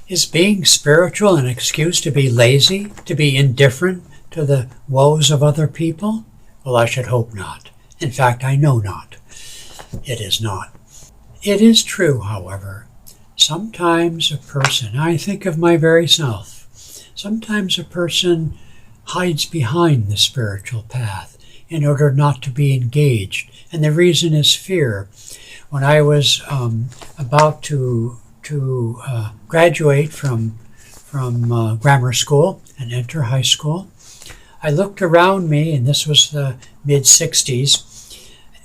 Is being spiritual an excuse to be lazy, to be indifferent to the woes of other people? Well, I should hope not. In fact, I know not. It is not. It is true, however, sometimes a person, I think of my very self, sometimes a person hides behind the spiritual path in order not to be engaged. And the reason is fear. When I was about to graduate from grammar school and enter high school, I looked around me, and this was the mid-60s,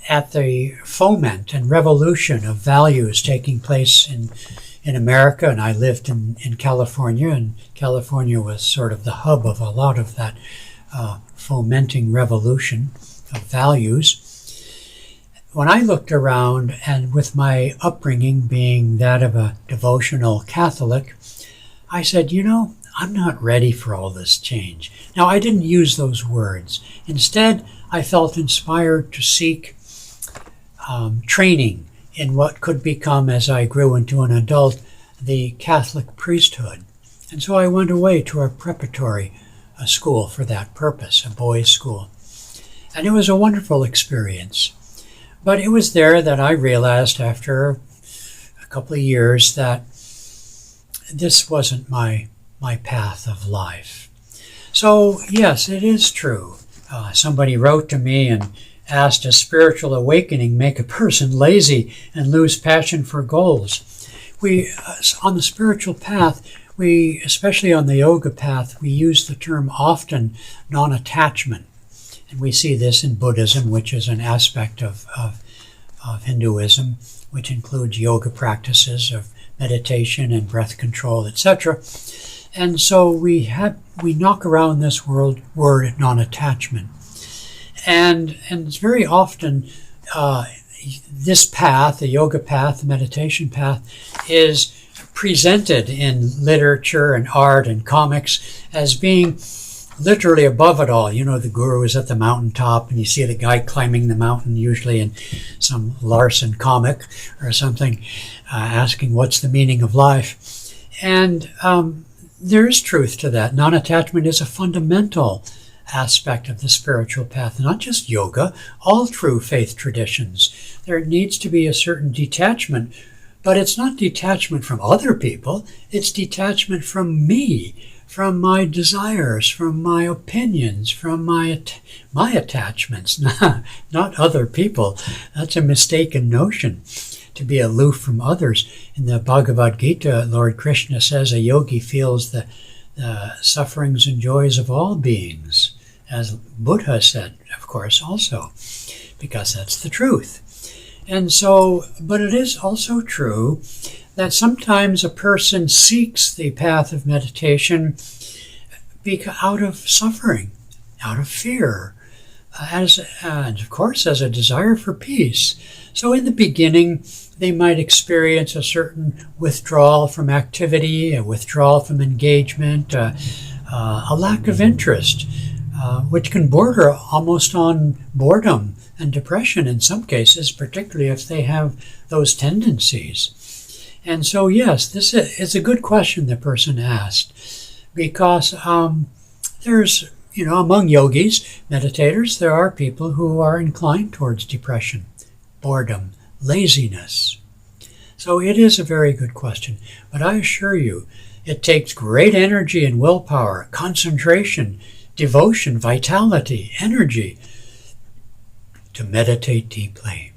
at the foment and revolution of values taking place in America, and I lived in California, and California was sort of the hub of a lot of that fomenting revolution of values. When I looked around, and with my upbringing being that of a devotional Catholic, I said, I'm not ready for all this change. Now, I didn't use those words. Instead, I felt inspired to seek training in what could become, as I grew into an adult, the Catholic priesthood. And so I went away to a preparatory school for that purpose, a boys' school. And it was a wonderful experience. But it was there that I realized after a couple of years that this wasn't my path of life. So, yes, it is true. Somebody wrote to me and asked, does spiritual awakening make a person lazy and lose passion for goals? We, on the spiritual path, especially on the yoga path, we use the term often non-attachment. And we see this in Buddhism, which is an aspect of Hinduism, which includes yoga practices of meditation and breath control, etc. And so we knock around this word non-attachment. And it's very often this path, the yoga path, the meditation path, is presented in literature and art and comics as being literally above it all. The guru is at the mountaintop, and you see the guy climbing the mountain, usually in some Larson comic or something, asking what's the meaning of life. And there is truth to that. Non-attachment is a fundamental aspect of the spiritual path, not just yoga, all true faith traditions. There needs to be a certain detachment, but it's not detachment from other people, it's detachment from me, from my desires, from my opinions, from my attachments, not other people. That's a mistaken notion, to be aloof from others. In the Bhagavad Gita, Lord Krishna says a yogi feels the sufferings and joys of all beings, as Buddha said, of course, also, because that's the truth. And so, but it is also true that sometimes a person seeks the path of meditation out of suffering, out of fear, and of course as a desire for peace. So in the beginning, they might experience a certain withdrawal from activity, a withdrawal from engagement, a lack of interest, which can border almost on boredom and depression in some cases, particularly if they have those tendencies. And so, yes, this is a good question the person asked, because there's, among yogis, meditators, there are people who are inclined towards depression, boredom, laziness. So it is a very good question, but I assure you, it takes great energy and willpower, concentration, devotion, vitality, energy to meditate deeply.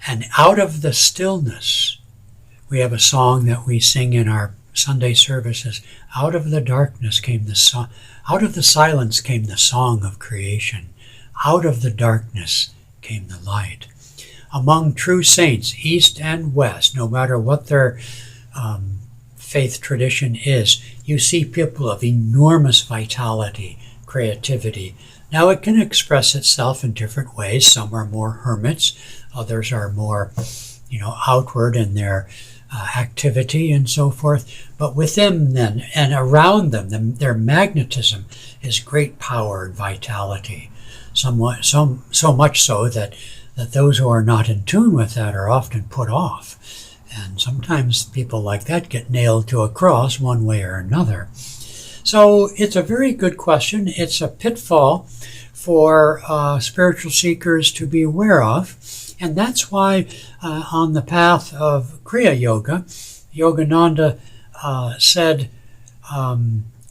And out of the stillness, we have a song that we sing in our Sunday services. Out of the darkness came the song. Out of the silence came the song of creation. Out of the darkness came the light. Among true saints, east and west, no matter what their faith tradition is, you see people of enormous vitality, creativity. Now it can express itself in different ways. Some are more hermits, others are more, outward in their activity and so forth. But within them and around them, their magnetism is great power and vitality. So much so that those who are not in tune with that are often put off. And sometimes people like that get nailed to a cross one way or another. So it's a very good question. It's a pitfall for spiritual seekers to be aware of. And that's why on the path of Kriya Yoga, Yogananda said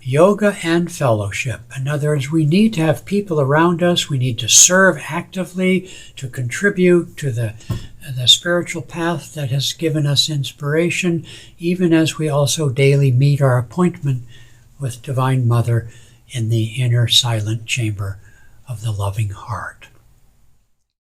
yoga and fellowship. In other words, we need to have people around us. We need to serve actively to contribute to the spiritual path that has given us inspiration, even as we also daily meet our appointment with Divine Mother in the inner silent chamber of the loving heart.